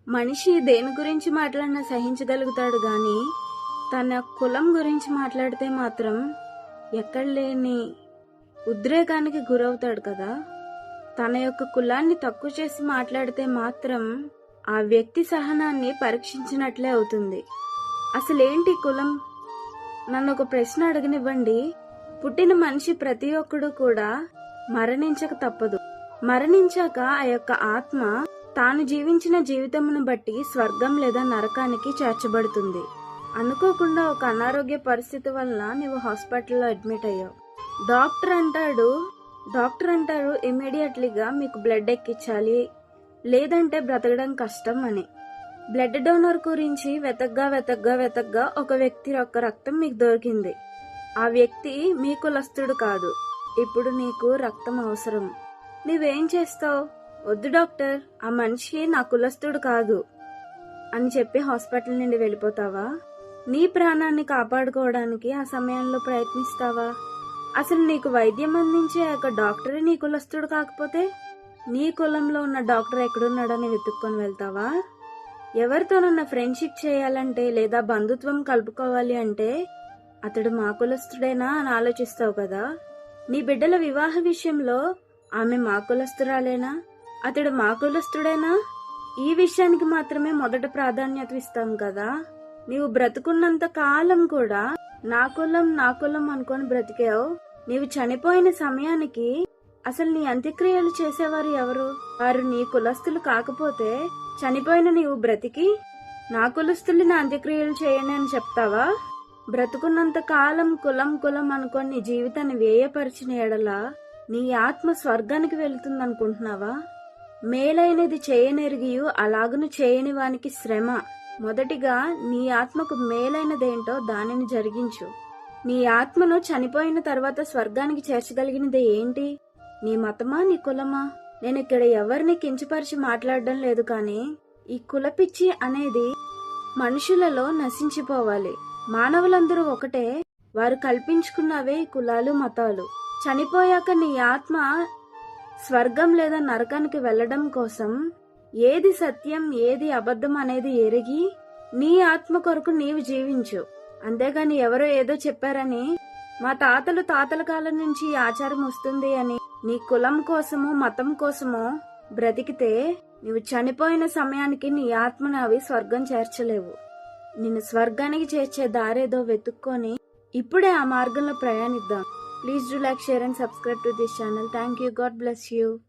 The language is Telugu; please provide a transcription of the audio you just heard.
మనిషి దేని గురించి మాట్లాడినా సహించగలుగుతాడు గాని తన కులం గురించి మాట్లాడితే మాత్రం ఎక్కడ లేని ఉద్రేకానికి గురవుతాడు కదా. తన యొక్క కులాన్ని తక్కువ చేసి మాట్లాడితే మాత్రం ఆ వ్యక్తి సహనాన్ని పరీక్షించినట్లే అవుతుంది. అసలేంటి కులం? నన్ను ఒక ప్రశ్న అడగనివ్వండి. పుట్టిన మనిషి ప్రతి ఒక్కడు కూడా మరణించక తప్పదు. మరణించాక ఆ యొక్క ఆత్మ తాను జీవించిన జీవితమును బట్టి స్వర్గం లేదా నరకానికి చేర్చబడుతుంది. అనుకోకుండా ఒక అనారోగ్య పరిస్థితి వలన నువ్వు హాస్పిటల్లో అడ్మిట్ అయ్యావు. డాక్టర్ అంటారు ఇమ్మీడియట్లీగా మీకు బ్లడ్ ఎక్కించాలి, లేదంటే బ్రతకడం కష్టం అని. బ్లడ్ డోనర్ గురించి వెతగ్గా ఒక వ్యక్తి యొక్క రక్తం మీకు దొరికింది. ఆ వ్యక్తి మీ కులస్తుడు కాదు. ఇప్పుడు నీకు రక్తం అవసరం. నువ్వేం చేస్తావు? వద్దు డాక్టర్, ఆ మనిషి నా కులస్తుడు కాదు అని చెప్పి హాస్పిటల్ నుండి వెళ్ళిపోతావా? నీ ప్రాణాన్ని కాపాడుకోవడానికి ఆ సమయంలో ప్రయత్నిస్తావా? అసలు నీకు వైద్యం అందించే ఒక డాక్టరే నీ కులస్తుడు కాకపోతే నీ కులంలో ఉన్న డాక్టర్ ఎక్కడున్నాడని వెతుక్కొని వెళ్తావా? ఎవరితోనన్నా ఫ్రెండ్షిప్ చేయాలంటే లేదా బంధుత్వం కలుపుకోవాలి అంటే అతడు మా కులస్తుడేనా అని ఆలోచిస్తావు కదా. నీ బిడ్డల వివాహ విషయంలో ఆమె మా కులస్తురాలేనా, అతడు మా కులస్తుడేనా, ఈ విషయానికి మాత్రమే మొదట ప్రాధాన్యత ఇస్తాం కదా. నీవు బ్రతుకున్నంత కాలం కూడా నా కులం అనుకొని బ్రతికావు. నీవు చనిపోయిన సమయానికి అసలు నీ అంత్యక్రియలు చేసేవారు ఎవరు? వారు నీ కులస్తులు కాకపోతే చనిపోయిన నీవు బ్రతికి నా కులస్తులు నా అంత్యక్రియలు చేయండి అని చెప్తావా? బ్రతుకున్నంత కాలం కులం అనుకొని నీ జీవితాన్ని వ్యయపరిచిన ఎడలా నీ ఆత్మ స్వర్గానికి వెళుతుందనుకుంటున్నావా? మేలైనది చేయనెరిగియు అలాగును చేయని వానికి శ్రమ. మొదటిగా నీ ఆత్మకు మేలైనదేంటో దానిని జరిగించు. నీ ఆత్మను చనిపోయిన తర్వాత స్వర్గానికి చేర్చగలిగినది ఏంటి? నీ మతమా, నీ కులమా? నేను ఇక్కడ ఎవరిని కించపరిచి మాట్లాడడం లేదు, కానీ ఈ కులపిచ్చి అనేది మనుషులలో నశించిపోవాలి. మానవులందరూ ఒకటే. వారు కల్పించుకున్నవే ఈ కులాలు, మతాలు. చనిపోయాక నీ ఆత్మ స్వర్గం లేదా నరకానికి వెళ్లడం కోసం ఏది సత్యం ఏది అబద్ధం అనేది ఎరిగి నీ ఆత్మ కొరకు నీవు జీవించు. అంతేగాని ఎవరో ఏదో చెప్పారని, మా తాతల కాలం నుంచి ఈ ఆచారం వస్తుంది అని నీ కులం కోసమో మతం కోసమో బ్రతికితే నీవు చనిపోయిన సమయానికి నీ ఆత్మను అవి స్వర్గం చేర్చలేవు. నిన్ను స్వర్గానికి చేర్చే దారేదో వెతుక్కొని ఇప్పుడే ఆ మార్గంలో ప్రయాణిద్దాం. Please do like, share and subscribe to this channel. Thank you. God bless you.